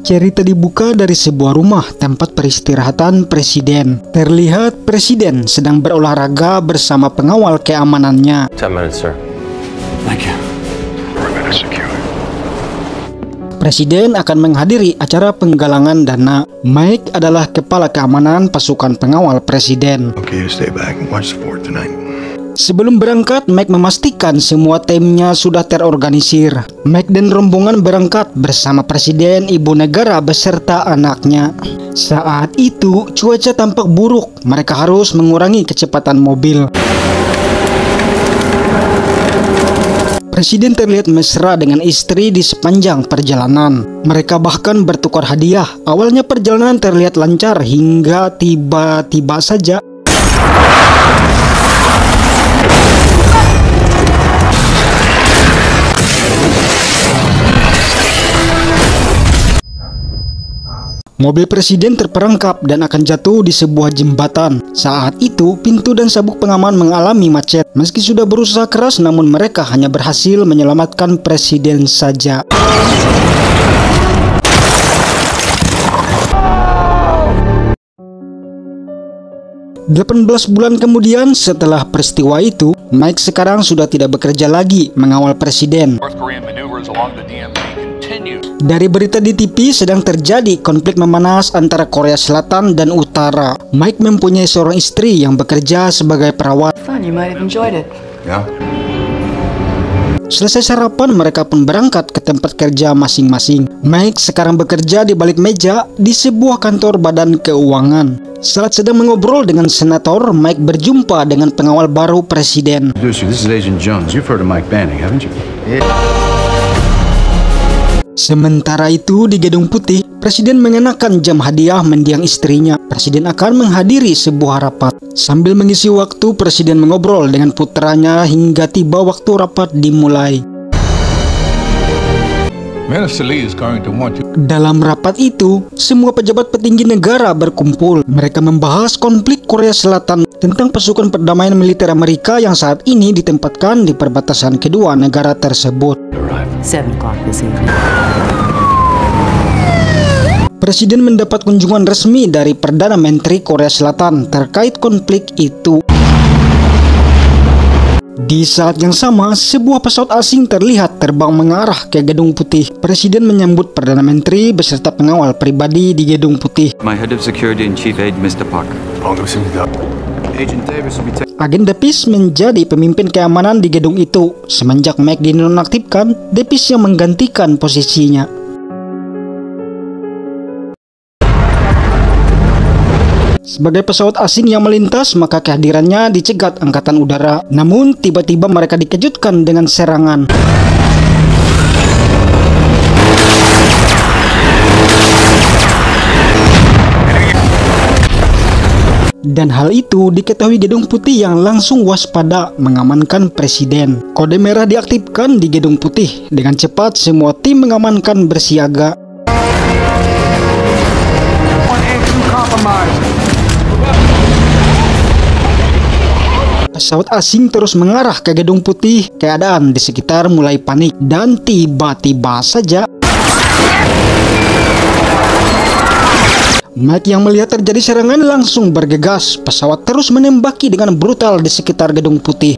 Cerita dibuka dari sebuah rumah tempat peristirahatan presiden. Terlihat presiden sedang berolahraga bersama pengawal keamanannya. 10 minutes, sir. Thank you. Perimeter secure. Presiden akan menghadiri acara penggalangan dana. Mike adalah kepala keamanan pasukan pengawal presiden. Okay, you stay back and watch the fort tonight. Sebelum berangkat, Mike memastikan semua timnya sudah terorganisir. Mike dan rombongan berangkat bersama presiden, ibu negara beserta anaknya. Saat itu, cuaca tampak buruk. Mereka harus mengurangi kecepatan mobil. Presiden terlihat mesra dengan istri di sepanjang perjalanan. Mereka bahkan bertukar hadiah. Awalnya perjalanan terlihat lancar hingga tiba-tiba saja mobil presiden terperangkap dan akan jatuh di sebuah jembatan. Saat itu, pintu dan sabuk pengaman mengalami macet. Meski sudah berusaha keras, namun mereka hanya berhasil menyelamatkan presiden saja. 18 bulan kemudian setelah peristiwa itu, Mike sekarang sudah tidak bekerja lagi mengawal presiden. Dari berita di TV sedang terjadi konflik memanas antara Korea Selatan dan Utara. Mike mempunyai seorang istri yang bekerja sebagai perawat. Selesai sarapan, mereka pun berangkat ke tempat kerja masing-masing. Mike sekarang bekerja di balik meja di sebuah kantor badan keuangan. Saat sedang mengobrol dengan senator, Mike berjumpa dengan pengawal baru presiden. This is Agent Jones. You've heard of Mike Banning, haven't you? Sementara itu di Gedung Putih, presiden mengenakan jam hadiah mendiang istrinya. Presiden akan menghadiri sebuah rapat. Sambil mengisi waktu, presiden mengobrol dengan putranya hingga tiba waktu rapat dimulai. Dalam rapat itu, semua pejabat petinggi negara berkumpul. Mereka membahas konflik Korea Selatan tentang pasukan perdamaian militer Amerika yang saat ini ditempatkan di perbatasan kedua negara tersebut. 7 o'clock this evening. Presiden mendapat kunjungan resmi dari Perdana Menteri Korea Selatan terkait konflik itu. Di saat yang sama, sebuah pesawat asing terlihat terbang mengarah ke Gedung Putih. Presiden menyambut Perdana Menteri beserta pengawal pribadi di Gedung Putih. My head of security and chief aide, Mr. Park. Agen Depis menjadi pemimpin keamanan di gedung itu. Semenjak Mike dinonaktifkan, Depis yang menggantikan posisinya. Sebagai pesawat asing yang melintas, maka kehadirannya dicegat Angkatan Udara. Namun, tiba-tiba mereka dikejutkan dengan serangan. Dan hal itu diketahui Gedung Putih yang langsung waspada mengamankan presiden. Kode merah diaktifkan di Gedung Putih. Dengan cepat semua tim mengamankan bersiaga. Pesawat asing terus mengarah ke Gedung Putih. Keadaan di sekitar mulai panik dan tiba-tiba saja Mike yang melihat terjadi serangan langsung bergegas. Pesawat terus menembaki dengan brutal di sekitar Gedung Putih.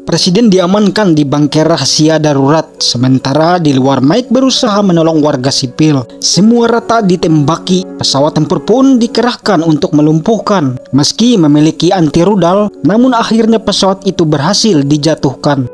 Presiden diamankan di bangker rahasia darurat. Sementara di luar, Mike berusaha menolong warga sipil. Semua rata ditembaki. Pesawat tempur pun dikerahkan untuk melumpuhkan. Meski memiliki anti rudal, namun akhirnya pesawat itu berhasil dijatuhkan.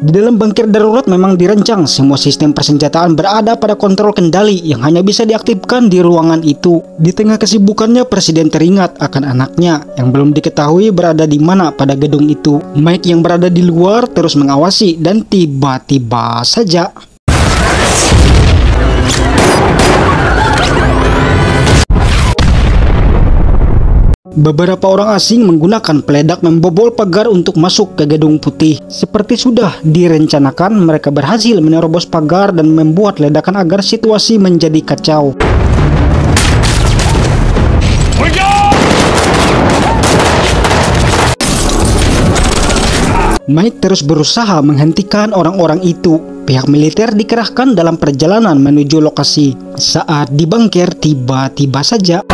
Di dalam bangker darurat memang dirancang semua sistem persenjataan berada pada kontrol kendali yang hanya bisa diaktifkan di ruangan itu. Di tengah kesibukannya, presiden teringat akan anaknya yang belum diketahui berada di mana pada gedung itu. Mike yang berada di luar terus mengawasi dan tiba-tiba saja Beberapa orang asing menggunakan peledak membobol pagar untuk masuk ke Gedung Putih. Seperti sudah direncanakan, mereka berhasil menerobos pagar dan membuat ledakan agar situasi menjadi kacau. Mike terus berusaha menghentikan orang-orang itu. Pihak militer dikerahkan dalam perjalanan menuju lokasi. Saat di bunker, tiba-tiba saja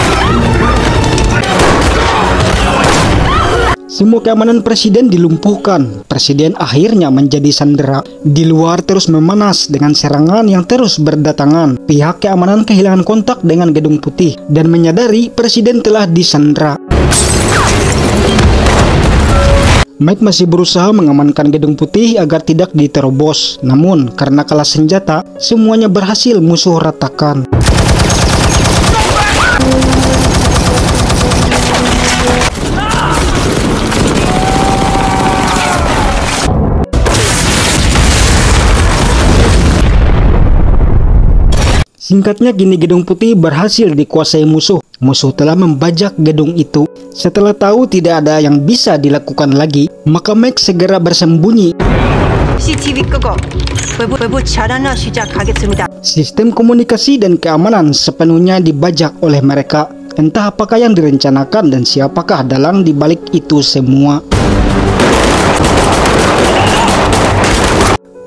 semua keamanan presiden dilumpuhkan. Presiden akhirnya menjadi sandera. Di luar terus memanas dengan serangan yang terus berdatangan. Pihak keamanan kehilangan kontak dengan Gedung Putih dan menyadari presiden telah disandera. Mike masih berusaha mengamankan Gedung Putih agar tidak diterobos. Namun, karena kalah senjata, semuanya berhasil musuh ratakan. Singkatnya gini, Gedung Putih berhasil dikuasai musuh. Musuh telah membajak gedung itu. Setelah tahu tidak ada yang bisa dilakukan lagi, maka Mike segera bersembunyi. Sistem komunikasi dan keamanan sepenuhnya dibajak oleh mereka. Entah apakah yang direncanakan dan siapakah dalang di balik itu semua.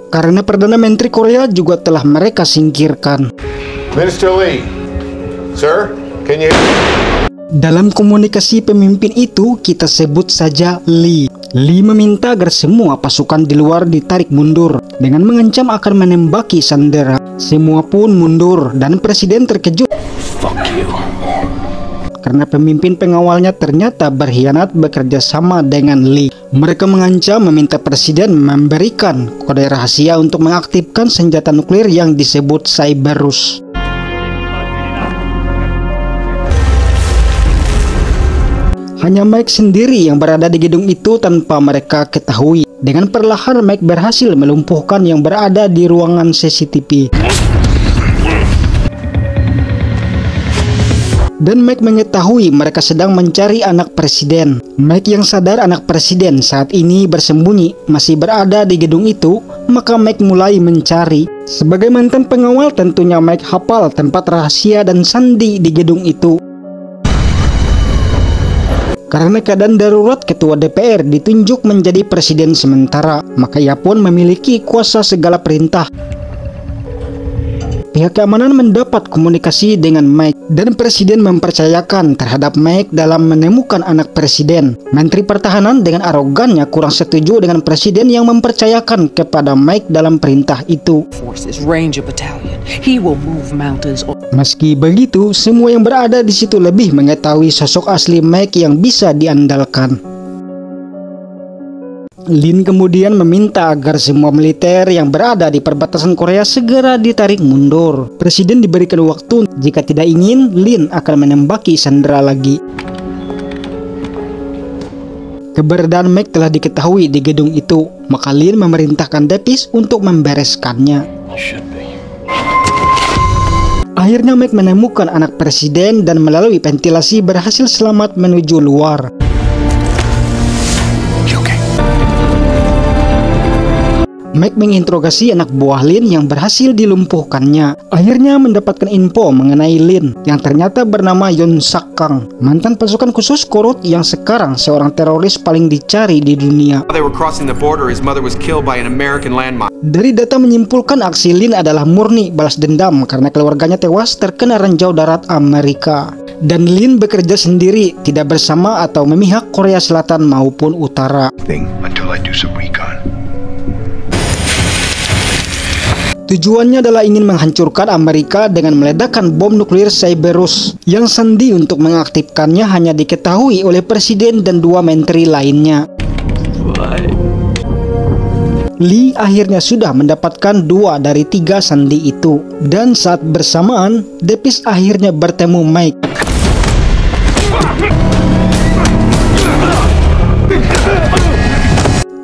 Karena Perdana Menteri Korea juga telah mereka singkirkan. Minister Lee, sir, can you... Dalam komunikasi pemimpin itu, kita sebut saja Lee. Lee meminta agar semua pasukan di luar ditarik mundur dengan mengancam akan menembaki sandera. Semua pun mundur dan presiden terkejut. Fuck you. Karena pemimpin pengawalnya ternyata berkhianat bekerja sama dengan Lee. Mereka mengancam meminta presiden memberikan kode rahasia untuk mengaktifkan senjata nuklir yang disebut Cyberus. Hanya Mike sendiri yang berada di gedung itu tanpa mereka ketahui. Dengan perlahan Mike berhasil melumpuhkan yang berada di ruangan CCTV. Dan Mike mengetahui mereka sedang mencari anak presiden. Mike yang sadar anak presiden saat ini bersembunyi masih berada di gedung itu, maka Mike mulai mencari. Sebagai mantan pengawal, tentunya Mike hafal tempat rahasia dan sandi di gedung itu. Karena keadaan darurat, ketua DPR ditunjuk menjadi presiden sementara, maka ia pun memiliki kuasa segala perintah. Pihak keamanan mendapat komunikasi dengan Mike dan presiden mempercayakan terhadap Mike dalam menemukan anak presiden. Menteri Pertahanan dengan arogannya kurang setuju dengan presiden yang mempercayakan kepada Mike dalam perintah itu. Meski begitu, semua yang berada di situ lebih mengetahui sosok asli Mike yang bisa diandalkan. Lin kemudian meminta agar semua militer yang berada di perbatasan Korea segera ditarik mundur. Presiden diberikan waktu, jika tidak ingin, Lin akan menembaki sandera lagi. Keberadaan Mike telah diketahui di gedung itu, maka Lin memerintahkan Depis untuk membereskannya. Akhirnya Mike menemukan anak presiden dan melalui ventilasi berhasil selamat menuju luar. Mike menginterogasi anak buah Lin yang berhasil dilumpuhkannya. Akhirnya mendapatkan info mengenai Lin yang ternyata bernama Yoon Sak Kang, mantan pasukan khusus Korut yang sekarang seorang teroris paling dicari di dunia. Dari data menyimpulkan aksi Lin adalah murni balas dendam karena keluarganya tewas terkena ranjau darat Amerika. Dan Lin bekerja sendiri, tidak bersama atau memihak Korea Selatan maupun Utara. Tujuannya adalah ingin menghancurkan Amerika dengan meledakkan bom nuklir Cyberus, yang sandi untuk mengaktifkannya hanya diketahui oleh presiden dan dua menteri lainnya. Lee akhirnya sudah mendapatkan 2 dari 3 sandi itu, dan saat bersamaan Depis akhirnya bertemu Mike.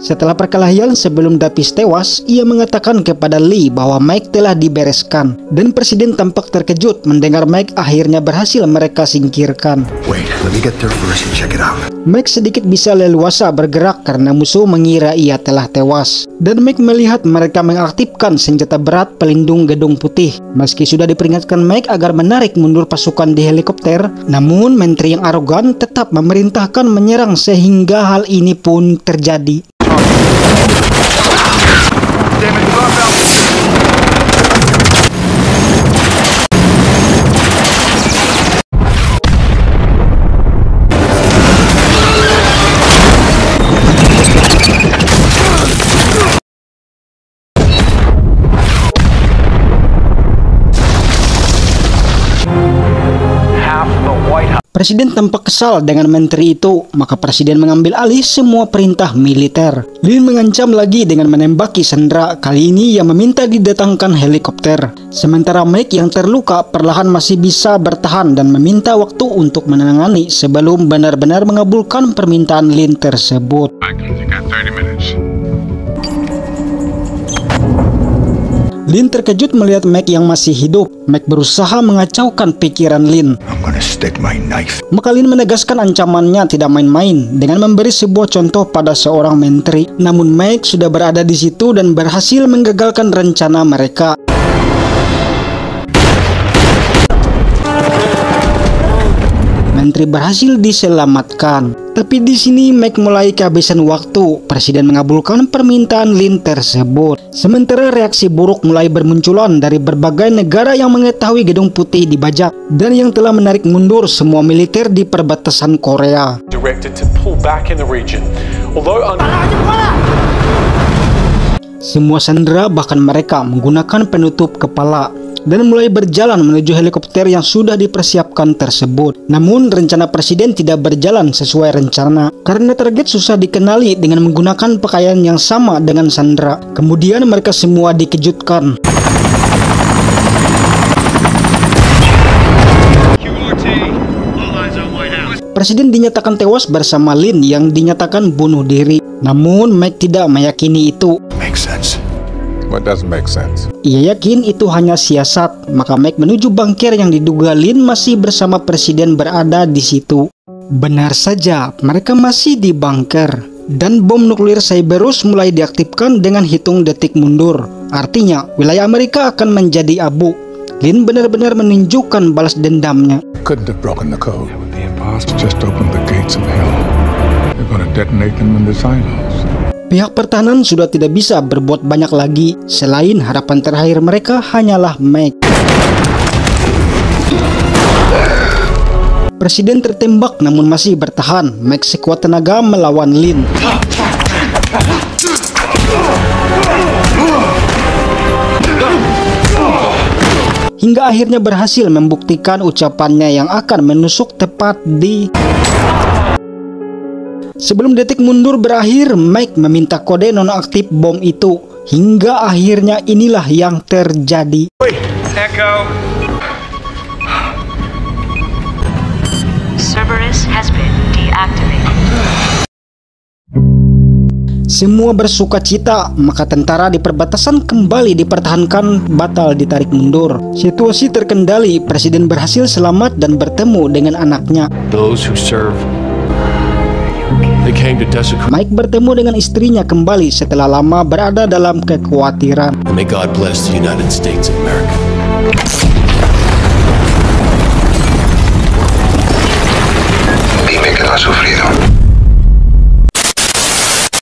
Setelah perkelahian sebelum Davis tewas, ia mengatakan kepada Lee bahwa Mike telah dibereskan. Dan Presiden tampak terkejut mendengar Mike akhirnya berhasil mereka singkirkan. Wait, let me get there first and check it out. Mike sedikit bisa leluasa bergerak karena musuh mengira ia telah tewas. Dan Mike melihat mereka mengaktifkan senjata berat pelindung Gedung Putih. Meski sudah diperingatkan Mike agar menarik mundur pasukan di helikopter, namun menteri yang arogan tetap memerintahkan menyerang sehingga hal ini pun terjadi. Presiden tampak kesal dengan menteri itu, maka Presiden mengambil alih semua perintah militer. Lin mengancam lagi dengan menembaki Sandra, kali ini ia meminta didatangkan helikopter. Sementara Mike yang terluka perlahan masih bisa bertahan dan meminta waktu untuk menangani sebelum benar-benar mengabulkan permintaan Lin tersebut. Lin terkejut melihat Mike yang masih hidup. Mike berusaha mengacaukan pikiran Lin. Maka Lin menegaskan ancamannya tidak main-main dengan memberi sebuah contoh pada seorang menteri. Namun Mike sudah berada di situ dan berhasil menggagalkan rencana mereka. Menteri berhasil diselamatkan. Tapi di sini Mike mulai kehabisan waktu. Presiden mengabulkan permintaan Lin tersebut. Sementara reaksi buruk mulai bermunculan dari berbagai negara yang mengetahui Gedung Putih dibajak dan yang telah menarik mundur semua militer di perbatasan Korea. Semua sandera bahkan mereka menggunakan penutup kepala dan mulai berjalan menuju helikopter yang sudah dipersiapkan tersebut. Namun rencana presiden tidak berjalan sesuai rencana karena target susah dikenali dengan menggunakan pakaian yang sama dengan sandera. Kemudian mereka semua dikejutkan. Presiden dinyatakan tewas bersama Lin yang dinyatakan bunuh diri. Namun Mike tidak meyakini itu. What doesn't make sense? Ia yakin itu hanya siasat, maka Mike menuju bangker yang diduga Lin masih bersama presiden berada di situ. Benar saja, mereka masih di bangker. Dan bom nuklir Cerberus mulai diaktifkan dengan hitung detik mundur. Artinya, wilayah Amerika akan menjadi abu. Lin benar-benar menunjukkan balas dendamnya. Couldn't have broken the code. It would be impossible. Just open the gates of hell. They're gonna detonate them in the silos. Pihak pertahanan sudah tidak bisa berbuat banyak lagi, selain harapan terakhir mereka hanyalah Mike. Presiden tertembak namun masih bertahan. Mike sekuat tenaga melawan Lin. Hingga akhirnya berhasil membuktikan ucapannya yang akan menusuk tepat di... Sebelum detik mundur berakhir, Mike meminta kode nonaktif bom itu. Hingga akhirnya inilah yang terjadi. Echo. Cerberus has been deactivated. Semua bersuka cita, maka tentara di perbatasan kembali dipertahankan, batal ditarik mundur. Situasi terkendali, presiden berhasil selamat dan bertemu dengan anaknya. Those who serve. They came to desecrate. Mike bertemu dengan istrinya kembali setelah lama berada dalam kekhawatiran. May God bless the United States of America. Dime que no has sufrido.